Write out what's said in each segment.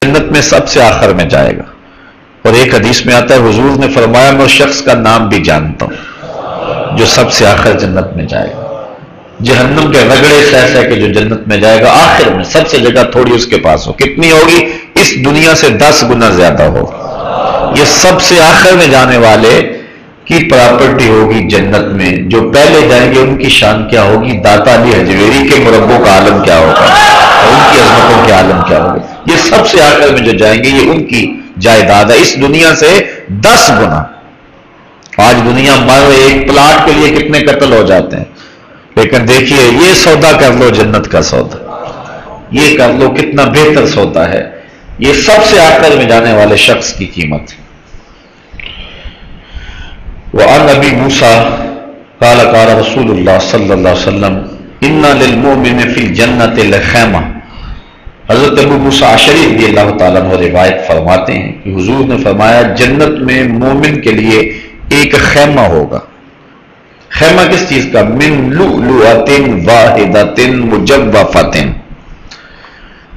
جنت میں سب سے آخر میں جائے گا. اور ایک حدیث میں آتا ہے حضور نے فرمایا میں اس شخص کا نام بھی جانتا ہوں جو سب سے آخر جنت میں جائے گا. جہنم کے رگڑے سہ سہ کے جو جنت میں جائے گا آخر میں سب سے جگہ تھوڑی اس کے پاس ہو. کتنی ہوگی؟ اس دنیا سے 10 گنا زیادہ ہو. یہ سب سے آخر میں جانے والے کی پراپرٹی ہوگی جنت میں. جو پہلے جائیں گے ان کی شان کیا ہوگی؟ داتا علی حجویری کے مربوں کا عالم کیا ہوگا اور ان کی عظمتوں کے عالم کیا ہوگا. یہ سب سے آخر میں جو جائیں گے یہ ان کی جائیداد ہے اس دنیا سے 10 گنا. آج دنیا مر ایک پلاٹ کے لیے کتنے قتل ہو جاتے ہیں، لیکن دیکھیے یہ سودا کر لو جنت کا سودا، یہ کر لو کتنا بہتر سودا ہے. یہ سب سے آخر میں جانے والے شخص کی قیمت. وعن ابی موسیٰ قال قال رسول اللہ صلی اللہ علیہ وسلم ان للمؤمن فی الجنت لخیمہ. حضرت ابو موسیٰ اشعری رضی اللہ تعالیٰ عنہ روایت فرماتے ہیں کہ حضور نے فرمایا جنت میں مومن کے لیے ایک خیمہ ہوگا. خیمہ کس چیز کا؟ من لؤلؤۃ واحدۃ مجوفۃ.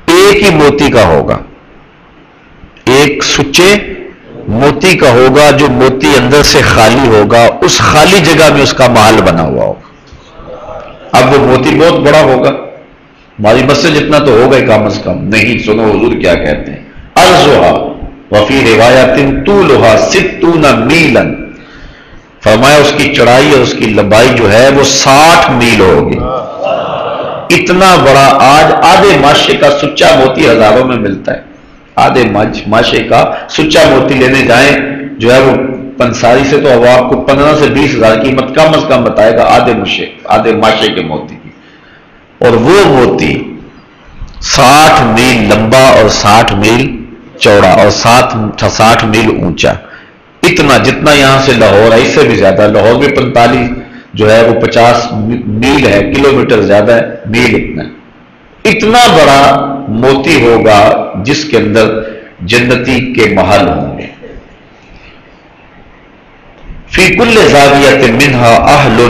ایک ہی موتی کا ہوگا، ایک سچے موتی کا ہوگا جو موتی اندر سے خالی ہوگا. اس خالی جگہ میں اس کا محل بنا ہوا ہوگا. اب وہ موتی بہت بڑا ہوگا، ہماری مسجد جتنا تو ہوگا ہی کم از کم. نہیں، سنو حضور کیا کہتے ہیں. ارضھا وفی روایت طولھا 60 میلا. فرمایا اس کی چڑھائی اور اس کی لمبائی جو ہے وہ 60 میل ہوگی. اتنا بڑا. آج آدھے ماشے کا سچا موتی ہزاروں میں ملتا ہے. آدھے ماشے کا سچا موتی لینے جائیں جو ہے وہ پنساری سے تو وہ آپ کو 15 سے 20 ہزار قیمت کم از کم بتائے گا آدھے ماشے کے موتی کی. اور وہ موتی 60 میل لمبا اور 60 میل چوڑا اور 60 میل اونچا. اتنا جتنا یہاں سے لاہور ہے، اس سے بھی زیادہ. لاہور میں 45 جو ہے وہ 50 میل ہے، کلومیٹر زیادہ ہے، میل اتنا بڑا موتی ہوگا جس کے اندر جنتی کے محل ہوں گے. فی کل زاویۃ منہا اہل.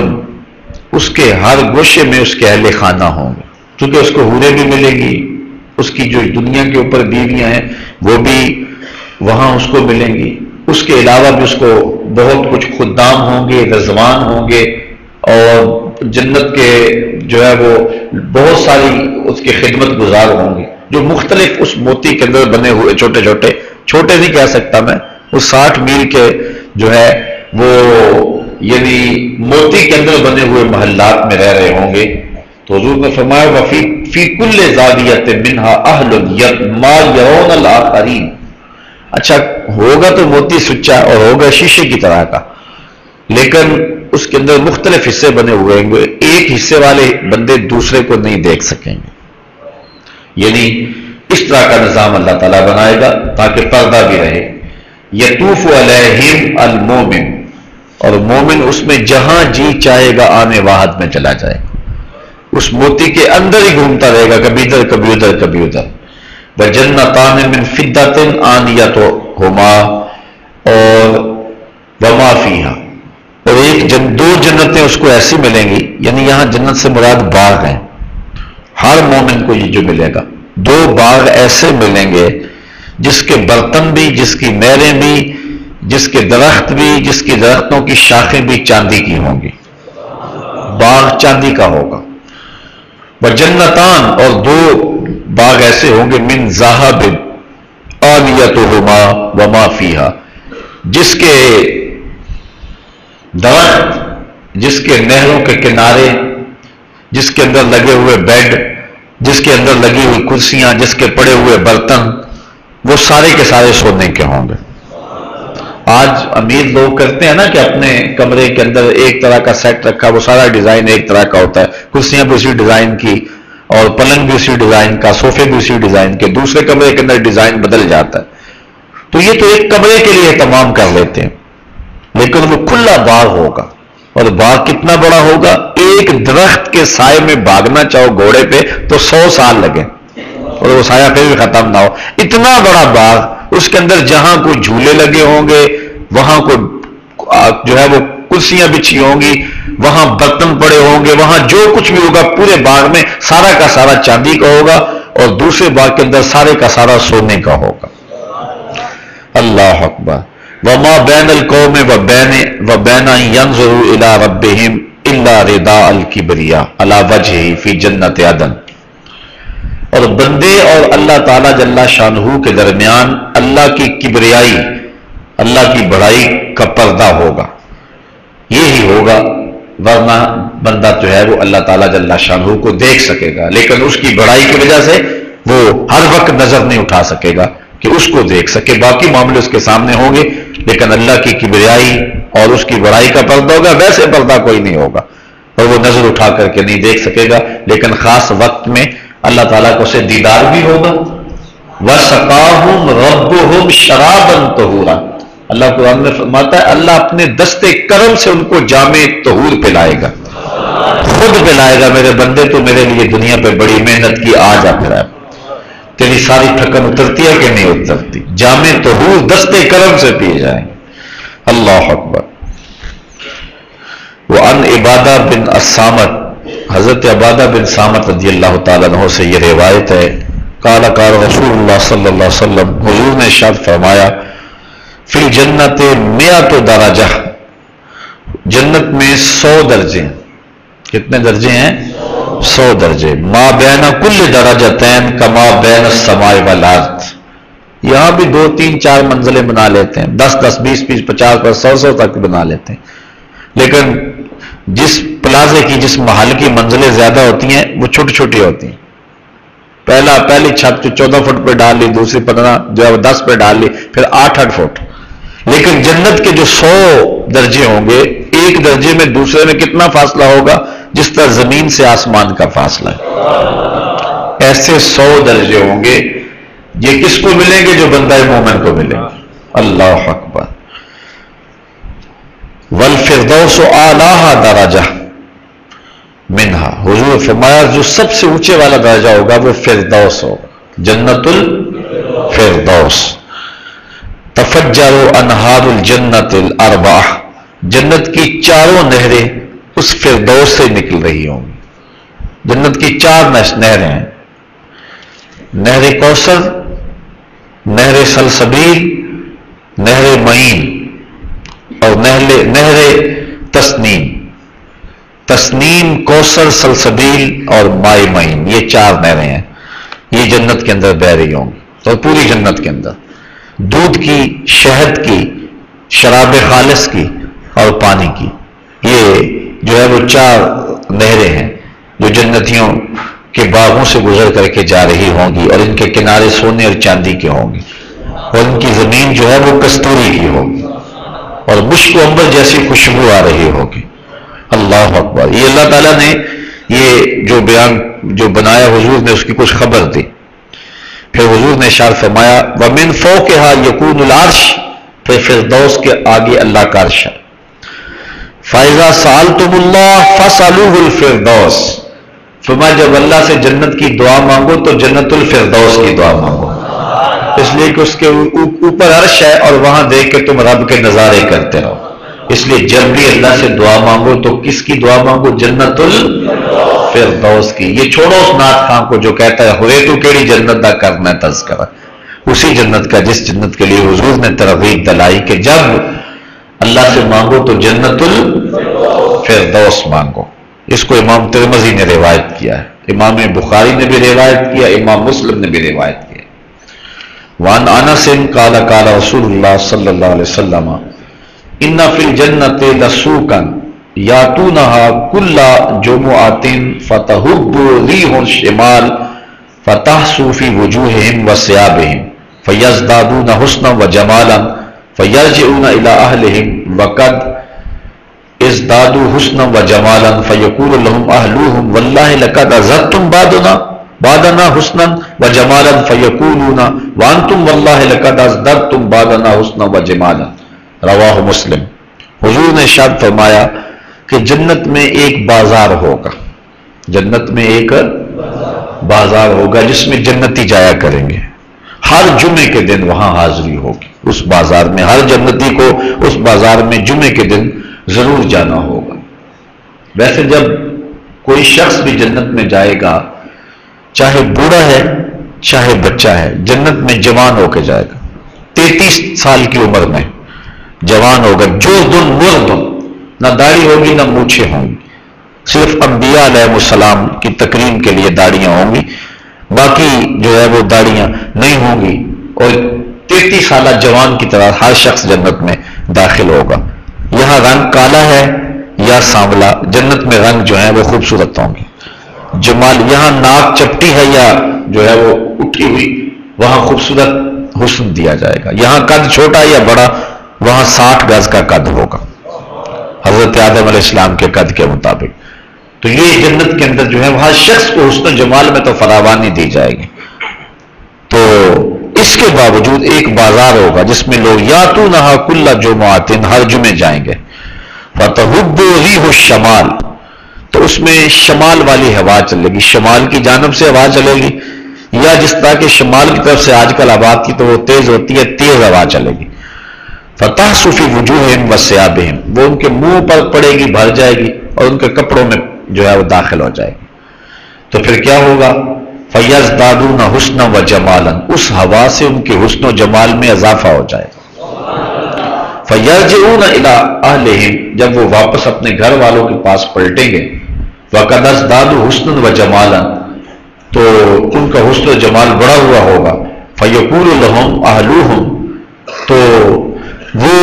اس کے ہر گوشے میں اس کے اہل خانہ ہوں گے، کیونکہ اس کو حوریں بھی ملے گی، اس کی جو دنیا کے اوپر بیویاں ہیں وہ بھی وہاں اس کو ملیں گی. اس کے علاوہ بھی اس کو بہت کچھ خدام ہوں گے، رضوان ہوں گے، اور جنت کے جو ہے وہ بہت ساری اس کے خدمت گزار ہوں گے جو مختلف اس موتی کے اندر بنے ہوئے چھوٹے نہیں کہہ سکتا میں، وہ 60 میل کے جو ہے وہ یعنی موتی کے اندر بنے ہوئے محلات میں رہ رہے ہوں گے. تو حضور نے فرمایا وفی کل زاویۃ منہا اہل ما یرون الآخرین. اچھا ہوگا تو موتی سچا اور ہوگا شیشے کی طرح کا، لیکن اس کے اندر مختلف حصے بنے ہوئے ہیں. ایک حصے والے بندے دوسرے کو نہیں دیکھ سکیں گے. یعنی اس طرح کا نظام اللہ تعالیٰ بنائے گا تاکہ پردہ بھی رہے. یطوف علیہم المومن. اور مومن اس میں جہاں جی چاہے گا آنے واحد میں چلا جائے گا، اس موتی کے اندر ہی گھومتا رہے گا، کبھی ادھر کبھی ادھر کبھی ادھر. وجنتان من فضۃ آنیتہما اور وما فیہا. اور دو جنتیں اس کو ایسی ملیں گی، یعنی یہاں جنت سے مراد باغ ہیں. ہر مومن کو یہ جو ملے گا 2 باغ ایسے ملیں گے جس کے برتن بھی، جس کی نہریں بھی، جس کے درخت بھی، جس کی درختوں کی شاخیں بھی چاندی کی ہوں گی. باغ چاندی کا ہوگا. وجنتان. اور 2 باغ ایسے ہوں گے من ذہب آنیتہما وما فیہا. جس کے درخت، جس کے نہروں کے کنارے، جس کے اندر لگے ہوئے بیڈ، جس کے اندر لگی ہوئی کرسیاں، جس کے پڑے ہوئے برتن، وہ سارے کے سارے سونے کے ہوں گے. آج امیر لوگ کرتے ہیں نا کہ اپنے کمرے کے اندر ایک طرح کا سیٹ رکھا، وہ سارا ڈیزائن ایک طرح کا ہوتا ہے، کرسیاں بھی اسی ڈیزائن کی اور پلنگ بھی اسی ڈیزائن کا، صوفے بھی اسی ڈیزائن کے. دوسرے کمرے کے اندر ڈیزائن بدل جاتا ہے. تو یہ تو ایک کمرے کے لیے تمام کر لیتے ہیں، لیکن وہ کھلا باغ ہوگا. اور باغ کتنا بڑا ہوگا؟ ایک درخت کے سائے میں بھاگنا چاہو گھوڑے پہ تو 100 سال لگے اور وہ سایہ پھر بھی ختم نہ ہو. اتنا بڑا باغ. اس کے اندر جہاں کوئی جھولے لگے ہوں گے، وہاں کوئی جو ہے وہ کرسیاں بچھی ہوں گی، وہاں برتن پڑے ہوں گے، وہاں جو کچھ بھی ہوگا پورے باغ میں سارا کا سارا چاندی کا ہوگا. اور دوسرے باغ کے اندر سارے کا سارا سونے کا ہوگا. اللہ اکبر. وما بین القوم وبین ان ينظروا الى ربهم الا رداء الکبریاء علی وجهه فی جنت عدن. اور بندے اور اللہ تعالیٰ جل شانہ کے درمیان اللہ کی کبریائی، اللہ کی بڑائی کا پردہ ہوگا. یہی ہوگا، ورنہ بندہ جو ہے وہ اللہ تعالیٰ جل شانہ کو دیکھ سکے گا، لیکن اس کی بڑائی کی وجہ سے وہ ہر وقت نظر نہیں اٹھا سکے گا کہ اس کو دیکھ سکے. باقی معاملے اس کے سامنے ہوں گے، لیکن اللہ کی کبریائی اور اس کی بڑائی کا پردہ ہوگا. ویسے پردہ کوئی نہیں ہوگا اور وہ نظر اٹھا کر کے نہیں دیکھ سکے گا، لیکن خاص وقت میں اللہ تعالیٰ کو سے دیدار بھی ہوگا. وَسَقَاهُمْ رَبُّهُمْ شَرَابًا طَهُورًا. اللہ قرآن میں فرماتا ہے اللہ اپنے دستے کرم سے ان کو جام طہور پلائے گا، خود پلائے گا. میرے بندے تو میرے لیے دنیا پہ بڑی محنت کی، آج آ پھر تیری ساری تھکن اترتی ہے کہ نہیں اترتی؟ جام طہور دستے کرم سے پیے جائیں گے. اللہ اکبر. وعن عبادہ بن الصامت، حضرت عبادہ بن صامت رضی اللہ تعالیٰ عنہ سے یہ روایت ہے، قال قال رسول اللہ صلی اللہ علیہ وسلم، حضور نے ارشاد فرمایا، فی الجنت 100 درجہ، جنت میں 100 درجے ہیں. کتنے درجے ہیں؟ 100 درجے. ما بین کل درجتین کما بین السماء والارض. یہاں بھی 2 3 4 منزلیں بنا لیتے ہیں، 10 10 20 20 50 پر 100 تک بنا لیتے ہیں. لیکن جس پلازے کی، جس محل کی منزلیں زیادہ ہوتی ہیں وہ چھوٹی چھوٹی ہوتی ہیں. پہلی چھت جو 14 فٹ پہ ڈال لی، دوسری 15 جو ہے 10 پہ ڈال لی، پھر 8 فٹ. لیکن جنت کے جو 100 درجے ہوں گے، ایک درجے میں دوسرے میں کتنا فاصلہ ہوگا؟ جس طرح زمین سے آسمان کا فاصلہ ہے. ایسے 100 درجے ہوں گے. یہ کس کو ملیں گے؟ جو بندہ مومن کو ملیں گے. اللہ اکبر. والفردوس اعلیٰ درجہ منہا. حضور فرمایا جو سب سے اونچے والا درجہ ہوگا وہ فردوس ہوگا، جنت الفردوس. تفجر انہار الجنت الاربعہ. جنت کی 4 نہریں اس فردوس سے نکل رہی ہوں گی. جنت کی 4 نہریں ہیں، نہر کوثر، نہر سلسبیل، نہر معین اور نہر تسنیم. تسنیم، کوثر، سلسبیل اور ماء معین، یہ 4 نہریں ہیں. یہ جنت کے اندر بہہ رہی ہوں گی. اور پوری جنت کے اندر دودھ کی، شہد کی، شراب خالص کی اور پانی کی، یہ جو ہے وہ 4 نہریں ہیں جو جنتیوں کے باغوں سے گزر کر کے جا رہی ہوں گی، اور ان کے کنارے سونے اور چاندی کے ہوں گی، اور ان کی زمین جو ہے وہ کستوری کی ہوگی اور مشک و عنبر جیسی خوشبو آ رہی ہوگی. اللہ اکبر. یہ اللہ تعالیٰ نے یہ جو بیان جو بنایا، حضور نے اس کی کچھ خبر دی. پھر حضور نے ارشاد فرمایا وَمِن فَوْقِهَا يَكُونُ الْعَرْشُ. پھر فردوس کے آگے اللہ کا عرش ہے. فَإِذَا سَأَلْتُمُ اللَّهَ فَاسْأَلُوهُ الْفِرْدَوْسَ. فرمایا جب اللہ سے جنت کی دعا مانگو تو جنت الفردوس کی دعا مانگو، اس لیے کہ اس کے اوپر عرش ہے اور وہاں دیکھ کے تم رب کے نظارے کرتے رہو. اس لیے جب بھی اللہ سے دعا مانگو تو کس کی دعا مانگو؟ جنت الفردوس کی. یہ چھوڑو اس نعت خان کو جو کہتا ہے ہوئے تو کیڑی جنت دا کرنا تذکرہ. اسی جنت کا جس جنت کے لیے حضور نے ترغیب دلائی کہ جب اللہ سے مانگو تو جنت الفردوس مانگو. اس کو امام ترمذی نے روایت کیا ہے، امام بخاری نے بھی روایت کیا، امام مسلم نے بھی روایت کیا. وعن انس قال قال رسول اللہ صلی اللہ علیہ وسلم ان فی الجنت لسوقا یاتونها کل جمعۃ فتهب ریح الشمال فتحسو فی وجوہہم وثیابہم فیزدادون حسنا وجمالا فیرجعون الی اہلہم وقد ازدادوا حسنا وجمالا فیقول لهم اہلوہم واللہ لقد ازدتم بعدنا حسنا وجمالا فیقولون وانتم واللہ لقد ازددتم بعدنا حسنا وجمالا. رواہ مسلم. حضور نے ارشاد فرمایا کہ جنت میں ایک بازار ہوگا، جنت میں ایک بازار ہوگا جس میں جنتی جایا کریں گے. ہر جمعے کے دن وہاں حاضری ہوگی اس بازار میں. ہر جنتی کو اس بازار میں جمعے کے دن ضرور جانا ہوگا. ویسے جب کوئی شخص بھی جنت میں جائے گا چاہے بوڑھا ہے چاہے بچہ ہے، جنت میں جوان ہو کے جائے گا، 33 سال کی عمر میں جوان ہوگا، جوردن مردن، نہ داڑھی ہوگی نہ مونچھیں ہوں گی، صرف انبیاء علیہ السلام کی تکریم کے لیے داڑیاں ہوں گی، باقی جو ہے وہ داڑیاں نہیں ہوں گی، اور 33 سالہ جوان کی طرح ہر شخص جنت میں داخل ہوگا۔ یہاں رنگ کالا ہے یا سانولا، جنت میں رنگ جو ہے وہ خوبصورت ہوں گے، جمال، یہاں ناک چپٹی ہے یا جو ہے وہ اٹھی ہوئی، وہاں خوبصورت حسن دیا جائے گا، یہاں قد چھوٹا یا بڑا، وہاں 60 گز کا قد ہوگا حضرت آدم علیہ السلام کے قد کے مطابق۔ تو یہ جنت کے اندر جو ہے ہر شخص کو حسن و جمال میں تو فراوانی دی جائے گی۔ تو اس کے باوجود ایک بازار ہوگا جس میں لوگ یاتونہا کل جمعۃ، ہر جمعے جائیں گے، فتحب ریح الشمال، تو اس میں شمال والی ہوا چلے گی، شمال کی جانب سے ہوا چلے گی، یا جس طرح کہ شمال کی طرف سے آج کل ہوا کی تو وہ تیز ہوتی ہے، تیز ہوا چلے گی، فتحص فی وجوہہم وثیابہم، وہ ان کے منہ پر پڑے گی، بھر جائے گی، اور ان کے کپڑوں میں جو ہے وہ داخل ہو جائے گی۔ تو پھر کیا ہوگا؟ فَيَزْدَادُونَ حُسْنًا وَجَمَالًا، اس ہوا سے ان کے حسن و جمال میں اضافہ ہو جائے گا۔ فَيَرْجِعُونَ إِلَىٰ أَهْلِهِمْ، جب وہ واپس اپنے گھر والوں کے پاس پلٹیں گے، وَقَدْ ازْدَادُوا حُسْنًا وَجَمَالًا، تو ان کا حسن و جمال بڑا ہوا ہوگا، فَيَقُولُ لَهُمْ أَهْلُوهُمْ، تو وہ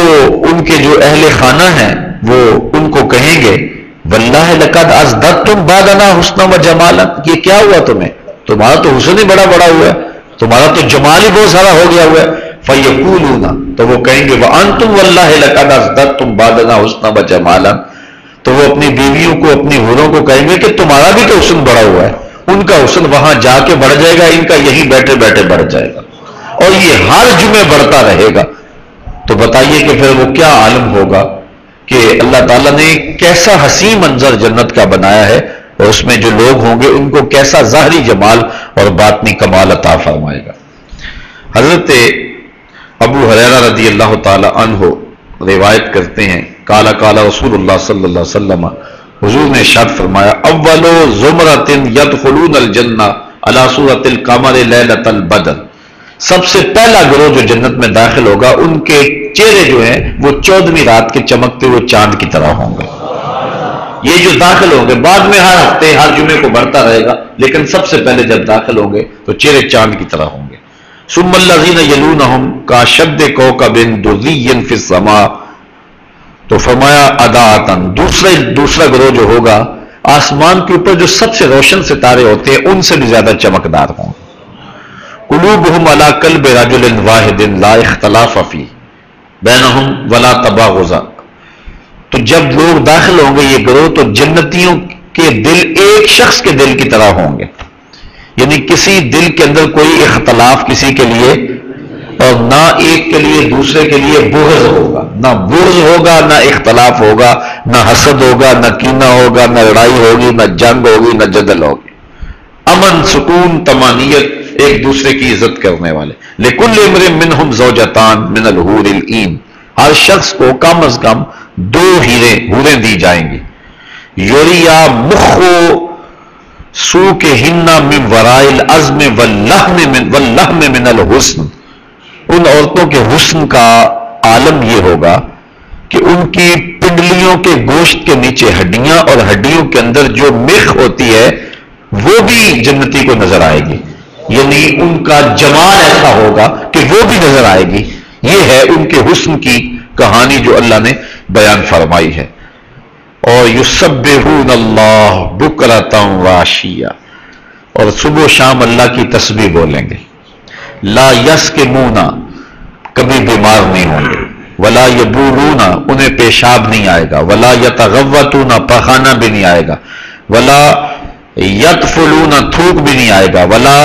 ان کے جو اہل خانہ ہیں وہ ان کو کہیں گے، وَاللَّهِ لَقَدْ أَزْدَدْتُمْ بَعْدَنَا حُسْنًا وَجَمَالًا، یہ کیا ہوا تمہیں؟ تمہارا تو حسن ہی بڑا ہوا ہے، تمہارا تو جمال ہی بہت سارا ہو گیا ہوا ہے۔ فَيَقُولُونَ، تو وہ کہیں گے، وَأَنْتُمْ وَاللَّهِ لَقَدْ أَزْدَدْتُمْ بَعْدَنَا حُسْنًا وَجَمَالًا، تو وہ اپنی بیویوں کو، اپنی حوروں کو کہیں گے کہ تمہارا بھی تو حسن بڑا ہوا ہے، ان کا حسن وہاں جا کے بڑھ جائے گا، ان کا یہی بیٹھے بیٹھے بڑھ جائے گا، اور یہ ہر جمعے بڑھتا رہے گا۔ تو بتائیے کہ پھر وہ کیا عالم ہوگا کہ اللہ تعالیٰ نے کیسا حسین منظر جنت کا بنایا ہے، اور اس میں جو لوگ ہوں گے ان کو کیسا ظاہری جمال اور باطنی کمال عطا فرمائے گا۔ حضرت ابو ہریرہ رضی اللہ تعالی عنہ روایت کرتے ہیں، قال قال رسول اللہ صلی اللہ علیہ وسلم، حضور نے ارشاد فرمایا، اول زمرۃ يدخلون الجنہ علی صورۃ القمر لیلۃ البدر، سب سے پہلا گروہ جو جنت میں داخل ہوگا ان کے چہرے جو ہیں وہ 14ویں رات کے چمکتے ہوئے چاند کی طرح ہوں گے۔ یہ جو داخل ہوں گے، بعد میں ہر ہفتے ہر جمعے کو بڑھتا رہے گا، لیکن سب سے پہلے جب داخل ہوں گے تو چہرے چاند کی طرح ہوں گے۔ ثم الذین یلونہم کاشد کوکب دری فی السماء، تو فرمایا اداۃً، دوسرا گروہ جو ہوگا آسمان کے اوپر جو سب سے روشن ستارے ہوتے ہیں ان سے بھی زیادہ چمکدار ہوں گے۔ قلوبہم علی قلب رجل واحد لا اختلاف فیہ بینہم ولا تباغض، تو جب لوگ داخل ہوں گے یہ گروہ تو جنتیوں کے دل ایک شخص کے دل کی طرح ہوں گے، یعنی کسی دل کے اندر کوئی اختلاف کسی کے لیے، اور نہ ایک کے لیے دوسرے کے لیے بغض ہوگا، نہ بغض ہوگا، نہ اختلاف ہوگا، نہ حسد ہوگا، نہ کینہ ہوگا، نہ لڑائی ہوگی، نہ جنگ ہوگی، نہ جدل ہوگی، امن، سکون، طمانینت، ایک دوسرے کی عزت کرنے والے۔ لِكُلِّ امْرٍ مِّنْهُمْ زَوْجَتَانِ مِنَ الْحُورِ الْعِينِ، ہر شخص کو کم از کم 2 حوریں دی جائیں گی۔ یوریا مخ سوکہن من وراء العظم واللحم من الحسن، ان عورتوں کے حسن کا عالم یہ ہوگا کہ ان کی پنڈلیوں کے گوشت کے نیچے ہڈیاں، اور ہڈیوں کے اندر جو میخ ہوتی ہے وہ بھی جنتی کو نظر آئے گی، یعنی ان کا جمال ایسا ہوگا کہ وہ بھی نظر آئے گی۔ یہ ہے ان کے حسن کی کہانی جو اللہ نے بیان فرمائی ہے۔ اور یسبحون اللہ بکرۃ وعشیہ، اور صبح و شام اللہ کی تسبیح بولیں گے۔ لا یسکمون، کبھی بیمار نہیں ہوں گے، ولا یبولون، انہیں پیشاب نہیں آئے گا، ولا یتغوطون، پخانہ بھی نہیں آئے گا، ولا یتفلون، تھوک بھی نہیں آئے گا، ولا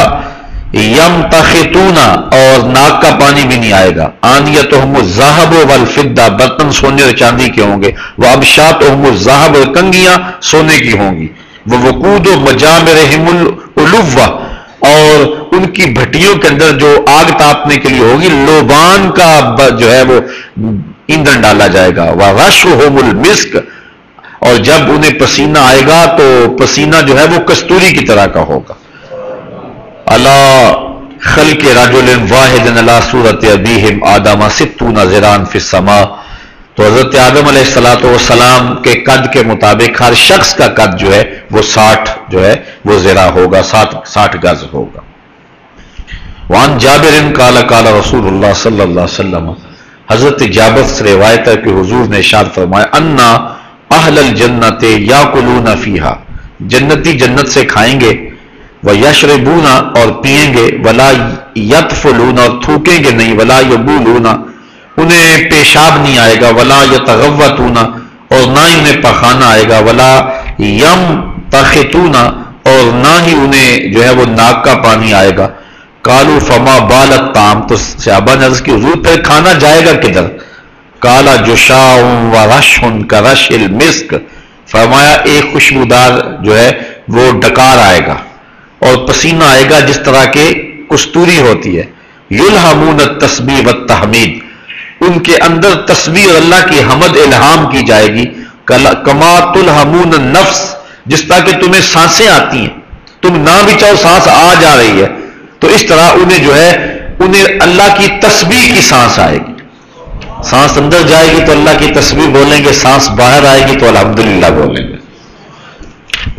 یمتخطون، اور ناک کا پانی بھی نہیں آئے گا۔ آنیتہم الذہب والفضہ، برتن سونے اور چاندی کے ہوں گے۔ وابشاتہم الذہب، اور کنگیاں سونے کی ہوں گی۔ ووقود مجامرہم العلوہ، اور ان کی بھٹیوں کے اندر جو آگ تاپنے کے لیے ہوگی لوبان کا جو ہے وہ ایندھن ڈالا جائے گا۔ ورشھہم المسک، اور جب انہیں پسینہ آئے گا تو پسینہ جو ہے وہ کستوری کی طرح کا ہوگا۔ علی خلق رجل واحد علی صورت ابیہم آدم 60 ذراعا فی السماء. تو حضرت آدم علیہ الصلوۃ والسلام کے قد کے مطابق ہر شخص کا قد جو ہے وہ 60 جو ہے وہ ذراع ہوگا، 60 گز ہوگا. وعن جابر قال قال رسول اللہ صلی اللہ علیہ وسلم، حضرت جابر سے روایت ہے کہ حضور نے ارشاد فرمایا انا اہل الجنت یاکلون فیہا، جنتی جنت سے کھائیں گے، ویشربون اور پیئیں گے، ولا یطفلون اور تھوکیں گے نہیں، ولا یبولون انہیں پیشاب نہیں آئے گا، ولا یتغوطون اور نہ ہی انہیں پخانہ آئے گا، ولا یمتخطون اور نہ ہی انہیں جو ہے وہ ناک کا پانی آئے گا. قالوا فما بال الطعام، تو صحابہ نے عرض کی حضور پہ کھانا جائے گا کدھر؟ قال جشاء ورش کرش المسک، فرمایا ایک خوشبودار جو ہے وہ ڈکار آئے گا اور پسینہ آئے گا جس طرح کے کستوری ہوتی ہے. یلہمون التسبیح والتحمید، ان کے اندر تسبیح اور اللہ کی حمد الہام کی جائے گی. کما تلہمون النفس، جس طرح کہ تمہیں سانسیں آتی ہیں، تم نہ بھی چاہو سانس آ جا رہی ہے، تو اس طرح انہیں جو ہے انہیں اللہ کی تسبیح کی سانس آئے گی. سانس اندر جائے گی تو اللہ کی تسبیح بولیں گے، سانس باہر آئے گی تو الحمدللہ بولیں گے.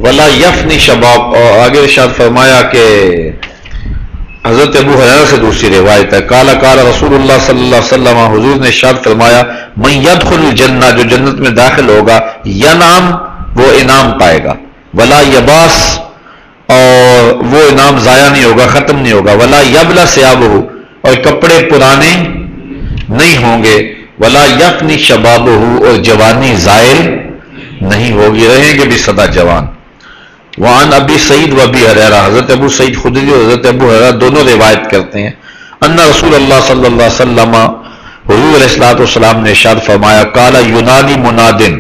ولا یفنی شباب، اور آگے ارشاد فرمایا کہ حضرت ابو ہریرہ سے دوسری روایت ہے قال قال رسول اللہ صلی اللہ علیہ وسلم، حضور نے ارشاد فرمایا من یدخل الجنہ، جو جنت میں داخل ہوگا، ینام وہ انعام پائے گا، ولا یباس اور وہ انعام ضائع نہیں ہوگا، ختم نہیں ہوگا، ولا یبلا ثیابہ اور کپڑے پرانے نہیں ہوں گے، ولا یفنی شبابہ اور جوانی زائل نہیں ہوگی، رہیں گے بھی سدا جوان. وعن ابی سعید و ابی ہریرہ، حضرت ابو سعید خدری اور حضرت ابو ہریرہ دونوں روایت کرتے ہیں ان رسول اللہ صلی اللہ علیہ وسلم، حضور علیہ الصلوۃ والسلام نے ارشاد فرمایا قال ینادی منادن،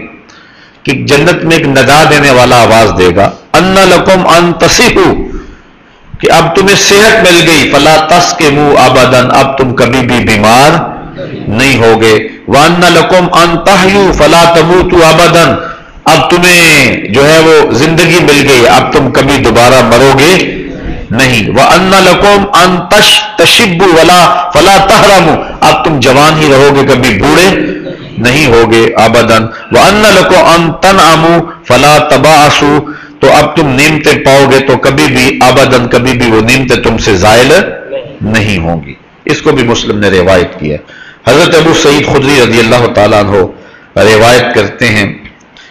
کہ جنت میں ایک ندا دینے والا آواز دے گا ان لکم ان تصحوا، کہ اب تمہیں صحت مل گئی، فلا تسقموا ابدا، اب تم کبھی بھی بیمار نہیں ہوگے، وان لکم ان تحیوا فلا تموتوا ابدا، اب تمہیں جو ہے وہ زندگی مل گئی، اب تم کبھی دوبارہ مرو گے نہیں، وان لکم ان تشبوا فلا تحرموا، اب تم جوان ہی رہو گے، کبھی بوڑھے نہیں ہوگے ابدا، وان لکم ان تنعموا فلا تبعثوا، تو اب تم نعمتیں پاؤ گے تو کبھی بھی ابداً کبھی بھی وہ نعمتیں تم سے زائل نہیں ہوں گی. اس کو بھی مسلم نے روایت کیا. حضرت ابو سعید خدری رضی اللہ تعالیٰ عنہ روایت کرتے ہیں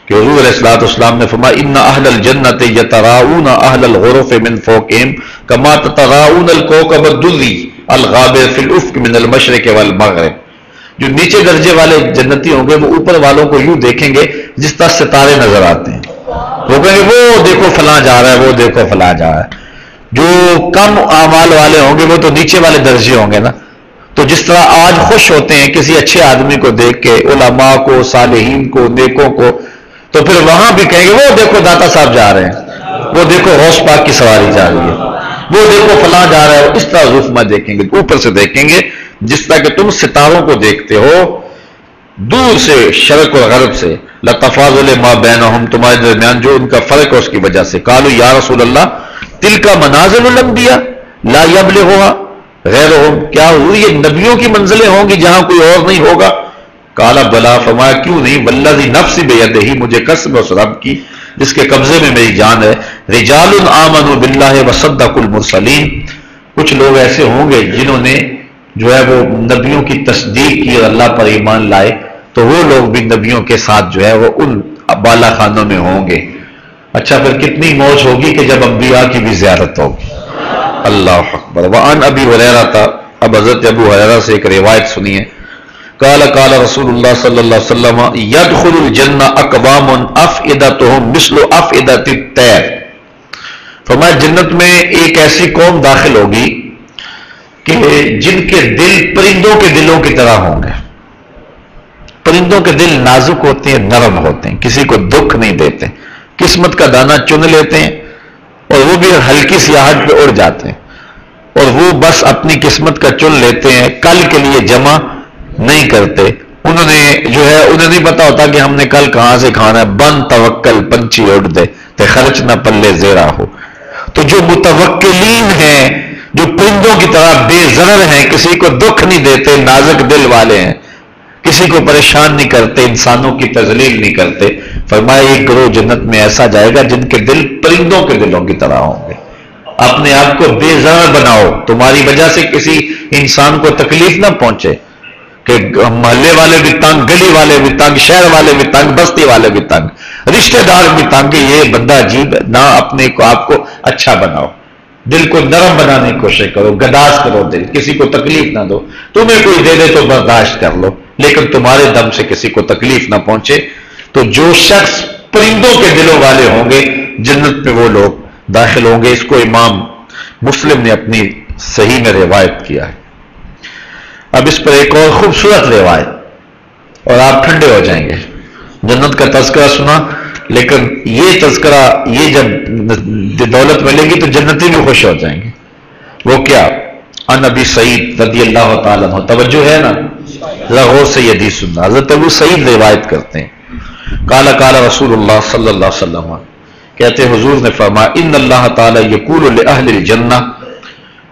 کہ حضور علیہ الصلوۃ والسلام نے فرمایا ان اہل الجنت یتراؤون اہل الغرف من فوقہم کما تتراؤون الکوکب الدری الغابر فی الافق من المشرق والمغرب، جو نیچے درجے والے جنتی ہوں گے وہ اوپر والوں کو یوں دیکھیں گے جس طرح ستارے نظر آتے ہیں، وہ کہیں گے وہ دیکھو فلاں جا رہا ہے، وہ دیکھو فلاں جا رہا ہے. جو کم اعمال والے ہوں گے وہ تو نیچے والے درجے ہوں گے نا، تو جس طرح آج خوش ہوتے ہیں کسی اچھے آدمی کو دیکھ کے، علماء کو، صالحین کو، نیکوں کو، تو پھر وہاں بھی کہیں گے وہ دیکھو داتا صاحب جا رہے ہیں، وہ دیکھو غوث پاک کی سواری جا رہی ہے، وہ دیکھو فلاں جا رہا ہے. اس طرح رخ دیکھیں گے، اوپر سے دیکھیں گے جس طرح کہ تم ستاروں کو دیکھتے ہو دور سے، شرق اور غرب سے. لتفاضل ما بینہم، تمہارے درمیان جو ان کا فرق ہے اس کی وجہ سے. قالوا یا رسول اللہ تلک منازل الانبیاء لا یبلغها غیرہم، کیا حضور یہ نبیوں کی منزلیں ہوں گی جہاں کوئی اور نہیں ہوگا؟ قال بلا، فرمایا کیوں نہیں، والذی نفسی بیدہ، مجھے قسم ہے اس رب کی جس کے قبضے میں میری جان ہے، رجال آمنوا باللہ وصدقوا المرسلین، کچھ لوگ ایسے ہوں گے جنہوں نے جو ہے وہ نبیوں کی تصدیق کی اور اللہ پر ایمان لائے، تو وہ لوگ بھی نبیوں کے ساتھ جو ہے وہ ان بالا خانوں میں ہوں گے. اچھا پھر کتنی موج ہوگی کہ جب انبیاء کی بھی زیارت ہوگی. اللہ اکبر. وعن ابی ہریرہ تھا، اب حضرت ابو ہریرہ سے ایک روایت سنیے. قال قال رسول اللہ صلی اللہ علیہ وسلم يدخل الجنہ اقوام افئدتهم مثل افئدۃ الطیر، فرمایا جنت میں ایک ایسی قوم داخل ہوگی کہ جن کے دل پرندوں کے دلوں کی طرح ہوں گے. پرندوں کے دل نازک ہوتے ہیں، نرم ہوتے ہیں، کسی کو دکھ نہیں دیتے، قسمت کا دانہ چن لیتے ہیں اور وہ بھی ہلکی سی آہٹ پہ اڑ جاتے ہیں، اور وہ بس اپنی قسمت کا چن لیتے ہیں، کل کے لیے جمع نہیں کرتے. انہوں نے جو ہے انہیں نہیں پتا ہوتا کہ ہم نے کل کہاں سے کھانا ہے. بن توکل پنچھی اڑ دے تے خرچ نہ پلے زیرا ہو. تو جو متوکلین ہیں جو پرندوں کی طرح بے ضرر ہیں، کسی کو دکھ نہیں دیتے، نازک دل والے ہیں، کسی کو پریشان نہیں کرتے، انسانوں کی تذلیل نہیں کرتے، فرمایا ایک گروہ جنت میں ایسا جائے گا جن کے دل پرندوں کے دلوں کی طرح ہوں گے۔ اپنے آپ کو بے ضرر بناؤ، تمہاری وجہ سے کسی انسان کو تکلیف نہ پہنچے، کہ محلے والے بھی تنگ، گلی والے بھی تنگ، شہر والے بھی تنگ، بستی والے بھی تنگ، رشتہ دار بھی تنگ، یہ بندہ عجیب ہے۔ نہ، اپنے کو آپ کو اچھا بناؤ، دل کو نرم بنانے کی کوشش کرو، گداس کرو دل، کسی کو تکلیف نہ دو، تمہیں کوئی دے دے تو برداشت کر لو، لیکن تمہارے دم سے کسی کو تکلیف نہ پہنچے۔ تو جو شخص پرندوں کے دلوں والے ہوں گے جنت میں وہ لوگ داخل ہوں گے۔ اس کو امام مسلم نے اپنی صحیح میں روایت کیا ہے۔ اب اس پر ایک اور خوبصورت روایت اور آپ ٹھنڈے ہو جائیں گے۔ جنت کا تذکرہ سنا، لیکن یہ تذکرہ، یہ جب دولت ملے گی تو جنتی بھی خوش ہو جائیں گے۔ وہ کیا؟ ان ابی سعید رضی اللہ تعالیٰ عنہ، توجہ ہے نا، غور سے یہ حدیث سننا۔ حضرت ابو سعید روایت کرتے ہیں، قال قال رسول اللہ صلی اللہ علیہ وسلم، کہتے ہیں حضور نے فرمایا، ان اللہ تعالیٰ یقول لأہل الجنہ،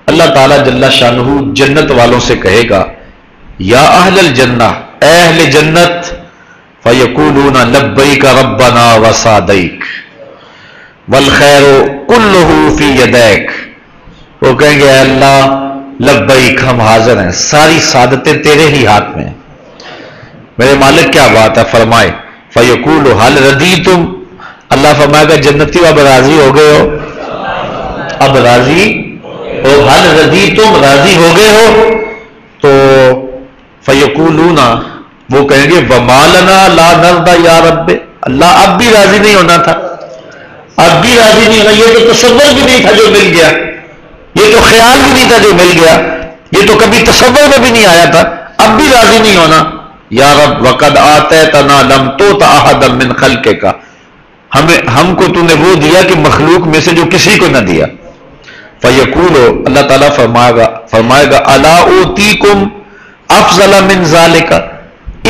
اللہ تعالیٰ جل شانہ جنت والوں سے کہے گا، یا اہل الجنہ، اے اہل جنت، فیقولون لبیک ربنا وسعدیک والخیر کلہ فی یدیک، وہ کہیں گے اے اللہ لبیک، ہم حاضر ہیں، ساری سعادتیں تیرے ہی ہاتھ میں ہیں، میرے مالک کیا بات ہے، فرمائے فیقول حل رضیتم، اللہ فرمائے گا جنتی اب راضی ہو گئے ہو، اب راضی ہو، حل رضیتم، راضی ہو گئے ہو، تو فیقولون، وہ کہیں گے وما لنا لا نرضى یا رب، اللہ اب بھی راضی نہیں ہونا تھا، اب بھی راضی نہیں ہونا، یہ تو تصور بھی نہیں تھا جو مل گیا، یہ تو خیال بھی نہیں تھا جو مل گیا، یہ تو کبھی تصور میں بھی نہیں آیا تھا، اب بھی راضی نہیں ہونا، یا رب وقد آتیتنا لم تؤت احدا من خلقک، ہم کو تو نے وہ دیا کہ مخلوق میں سے جو کسی کو نہ دیا، فیقول، اللہ تعالیٰ فرمائے گا الا اوتیکم افضل من ذالک،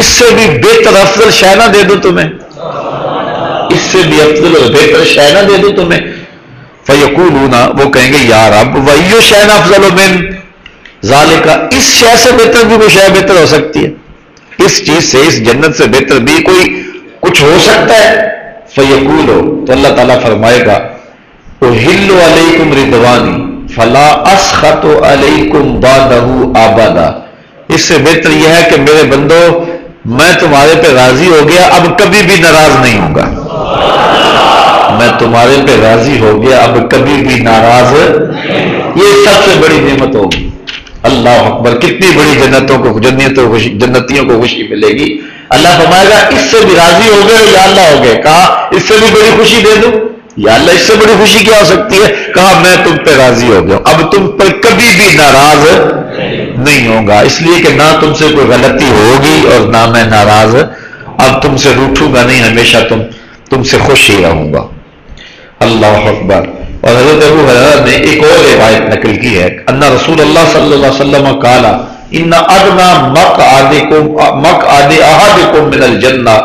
اس سے بھی بہتر افضل شے نہ دے دوں تمہیں، اس سے بھی افضل اور بہتر شے نہ دے دوں تمہیں، فیقولون، وہ کہیں گے یا رب وَأَيُّ شَيْءٍ أَفْضَلُ مِن ذَلِكَ، اس شے سے بہتر بھی کوئی شے بہتر ہو سکتی ہے، اس چیز سے، اس جنت سے بہتر بھی کوئی کچھ ہو سکتا ہے، فیقول، تو اللہ تعالیٰ فرمائے گا اُحِلُّ عَلَيْكُمْ رِضْوَانِي فَلَا أَسْخَطُ عَلَيْكُمْ بَعْدَهُ أَبَدًا، اس سے بہتر یہ ہے کہ میرے بندو میں تمہارے پہ راضی ہو گیا، اب کبھی بھی ناراض نہیں ہوں گا، میں تمہارے پہ راضی ہو گیا، اب کبھی بھی ناراض، یہ سب سے بڑی نعمت ہوگی۔ اللہ اکبر، کتنی بڑی جنتیوں کو خوشی ملے گی۔ اللہ فرمائے گا اس سے بھی راضی ہو گئے یا اللہ ہو گئے، کہا اس سے بھی بڑی خوشی دے دوں، یا اللہ اس سے بڑی خوشی کیا ہو سکتی ہے، کہا میں تم پہ راضی ہو گیا، اب تم پر کبھی بھی ناراض نہیں ہوگا، اس لیے کہ نہ تم سے کوئی غلطی ہوگی اور نہ میں ناراض، اب تم سے روٹھوں گا نہیں، ہمیشہ تم سے خوش ہی رہوں گا۔ اللہ اکبر۔ اور حضرت ابو ہریرہ نے ایک اور روایت نقل کی ہے، ان رسول اللہ صلی اللہ علیہ وسلم قال ان ادنى مقعد احدكم من الجنہ،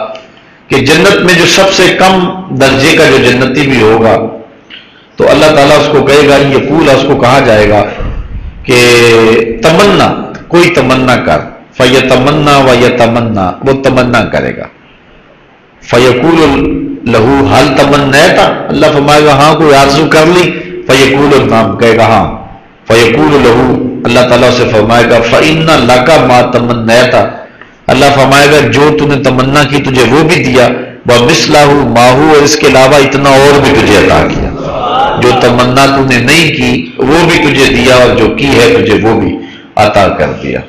کہ جنت میں جو سب سے کم درجے کا جو جنتی بھی ہوگا تو اللہ تعالیٰ اس کو کہے گا، یقول، اس کو کہا جائے گا کہ تمنا، کوئی تمنا کر، فیتمنا ویتمنا، وہ تمنا کرے گا، فیقول لہو حل تمنیت، اللہ فرمائے گا ہاں کوئی آرزو کر لی، فیقول نام، کہے گا ہاں، فیقول لہو، اللہ تعالیٰ سے فرمائے گا فإن لک ما تمنیت، اللہ فرمائے گا جو تو نے تمنا کی تجھے وہ بھی دیا، ومثلہ ماہو، اور اس کے علاوہ اتنا اور بھی تجھے عطا کیا، جو تمنا تو نے نہیں کی وہ بھی تجھے دیا، اور جو کی ہے تجھے وہ بھی عطا کر دیا۔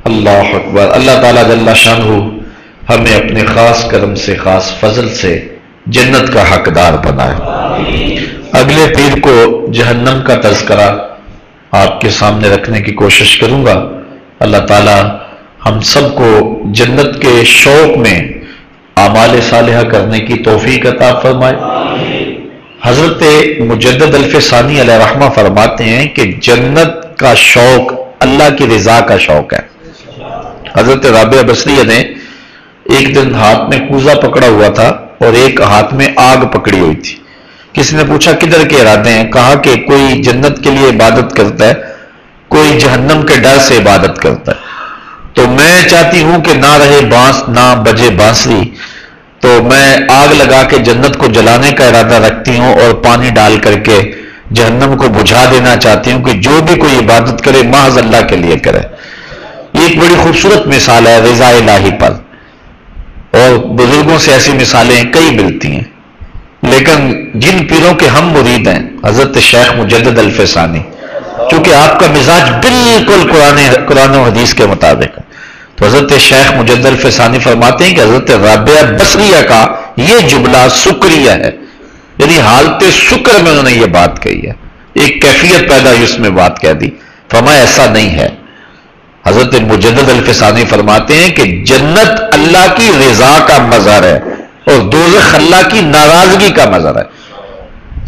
اللہ اکبر۔ اللہ تعالیٰ جل شانہ ہمیں اپنے خاص کرم سے، خاص فضل سے جنت کا حقدار بنائے۔ اگلے پیر کو جہنم کا تذکرہ آپ کے سامنے رکھنے کی کوشش کروں گا۔ اللہ تعالیٰ ہم سب کو جنت کے شوق میں اعمال صالحہ کرنے کی توفیق عطا فرمائے۔ حضرت مجدد الفسانی علیہ رحمہ فرماتے ہیں کہ جنت کا شوق اللہ کی رضا کا شوق ہے۔ حضرت رابعہ بصریہ نے ایک دن ہاتھ میں کوزہ پکڑا ہوا تھا اور ایک ہاتھ میں آگ پکڑی ہوئی تھی، کسی نے پوچھا کدھر کے ارادے ہیں؟ کہا کہ کوئی جنت کے لیے عبادت کرتا ہے، کوئی جہنم کے ڈر سے عبادت کرتا ہے۔ تو میں چاہتی ہوں کہ نہ رہے بانس نہ بجے بانسری، تو میں آگ لگا کے جنت کو جلانے کا ارادہ رکھتی ہوں اور پانی ڈال کر کے جہنم کو بجھا دینا چاہتی ہوں کہ جو بھی کوئی عبادت کرے محض اللہ کے لیے کرے۔ یہ ایک بڑی خوبصورت مثال ہے رضا الہی پر، اور بزرگوں سے ایسی مثالیں کئی ملتی ہیں۔ لیکن جن پیروں کے ہم مرید ہیں، حضرت شیخ مجدد الفسانی، چونکہ آپ کا مزاج بالکل قرآن و حدیث کے مطابق ہے، تو حضرت شیخ مجدد الفسانی فرماتے ہیں کہ حضرت رابعہ بصریہ کا یہ جملہ سکریہ ہے، یعنی حالت شکر میں انہوں نے یہ بات کہی ہے، ایک کیفیت پیدا ہوئی اس میں بات کہہ دی۔ فرمایا ایسا نہیں ہے۔ حضرت مجدد الفسانی فرماتے ہیں کہ جنت اللہ کی رضا کا مظہر ہے اور دوزخ اللہ کی ناراضگی کا مظہر ہے،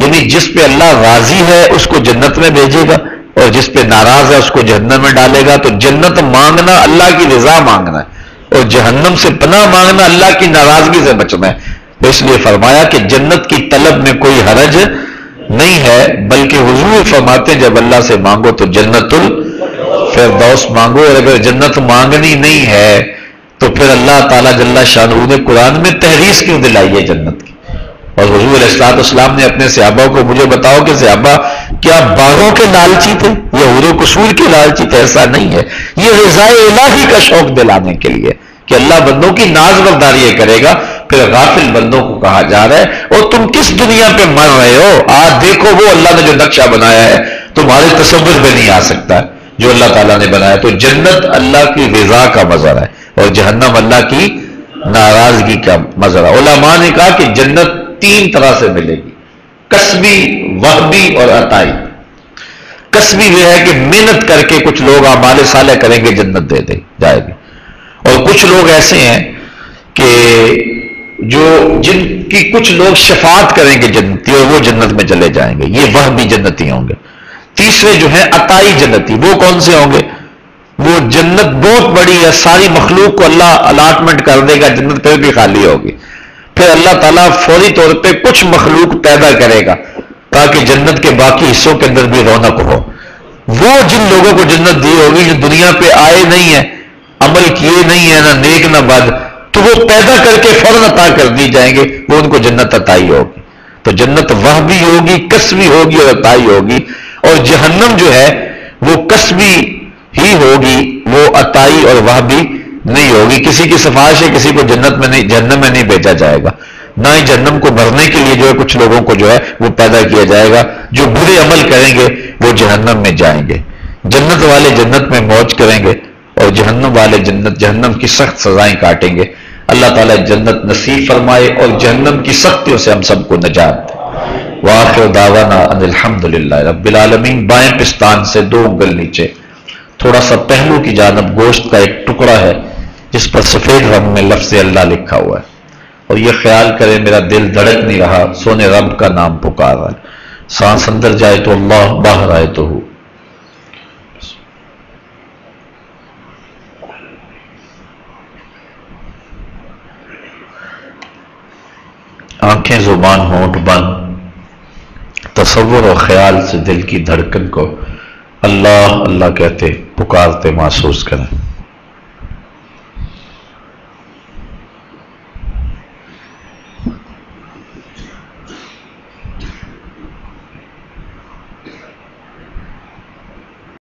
یعنی جس پہ اللہ راضی ہے اس کو جنت میں بھیجے گا، اور جس پہ ناراض ہے اس کو جہنم میں ڈالے گا۔ تو جنت مانگنا اللہ کی رضا مانگنا ہے، اور جہنم سے پناہ مانگنا اللہ کی ناراضگی سے بچنا ہے۔ اس لیے فرمایا کہ جنت کی طلب میں کوئی حرج نہیں ہے، بلکہ حضور فرماتے ہیں جب اللہ سے مانگو تو جنت الفردوس مانگو، اور اگر جنت مانگنی نہیں ہے تو پھر اللہ تعالیٰ جل شانہ نے قرآن میں تحریض کیوں دلائی ہے جنت کی؟ اور حضور علیہ الصلوۃ والسلام نے اپنے صحابہ کو مجھے بتاؤ کہ صحابہ کیا باغوں کے لالچی تھے یا حور و قصور کے لالچی تھے؟ ایسا نہیں ہے، یہ رضا الہی کا شوق دلانے کے لیے کہ اللہ بندوں کی ناز برداری کرے گا۔ پھر غافل بندوں کو کہا جا رہا ہے اور تم کس دنیا پہ مر رہے ہو، آج دیکھو وہ اللہ نے جو نقشہ بنایا ہے تمہارے تصور میں نہیں آ سکتا جو اللہ تعالیٰ نے بنایا۔ تو جنت اللہ کی رضا کا مظہر ہے اور جہنم اللہ کی ناراضگی کا مظہر ہے۔ علماء نے کہا کہ جنت تین طرح سے ملے گی، کسبی، وہبی اور عطائی۔ کسبی یہ ہے کہ محنت کر کے کچھ لوگ اعمال صالح کریں گے جنت دے جائے گی، اور کچھ لوگ ایسے ہیں کہ جن کی کچھ لوگ شفاعت کریں گے جنتی اور وہ جنت میں چلے جائیں گے، یہ وہبی جنتی ہوں گے۔ تیسرے جو ہیں عطائی جنتی، وہ کون سے ہوں گے؟ وہ جنت بہت بڑی ہے، ساری مخلوق کو اللہ الاٹمنٹ کر دے گا، جنت پھر بھی خالی ہوگی، پھر اللہ تعالیٰ فوری طور پہ کچھ مخلوق پیدا کرے گا تاکہ جنت کے باقی حصوں کے اندر بھی رونق ہو۔ وہ جن لوگوں کو جنت دی ہوگی جو دنیا پہ آئے نہیں ہیں، عمل کیے نہیں ہیں، نہ نیک نہ بد، تو وہ پیدا کر کے فوراً عطا کر دی جائیں گے، وہ ان کو جنت عطائی ہوگی۔ تو جنت وہبی ہوگی، کسبی ہوگی اور عطائی ہوگی، اور جہنم جو ہے وہ کسبی ہی ہوگی، وہ عطائی اور وہبی نہیں ہوگی۔ کسی کی سفارش ہے کسی کو جنت میں نہیں، جہنم میں نہیں بھیجا جائے گا، نہ ہی جہنم کو بھرنے کے لیے جو ہے کچھ لوگوں کو جو ہے وہ پیدا کیا جائے گا، جو برے عمل کریں گے وہ جہنم میں جائیں گے۔ جنت والے جنت میں موج کریں گے اور جہنم والے جہنم کی سخت سزائیں کاٹیں گے۔ اللہ تعالیٰ جنت نصیب فرمائے اور جہنم کی سختیوں سے ہم سب کو نجات دے۔ وآخر دعوانا ان الحمدللہ رب العالمین۔ بائیں پستان سے 2 انگل نیچے تھوڑا سا پہلو کی جانب گوشت کا ایک ٹکڑا ہے جس پر سفید رنگ میں لفظ اللہ لکھا ہوا ہے، اور یہ خیال کرے میرا دل دھڑک نہیں رہا، سونے رب کا نام پکار رہا ہے۔ سانس اندر جائے تو اللہ، باہر آئے تو ہو۔ آنکھیں، زبان، ہونٹ بند، تصور اور خیال سے دل کی دھڑکن کو اللہ اللہ کہتے پکارتے محسوس کریں۔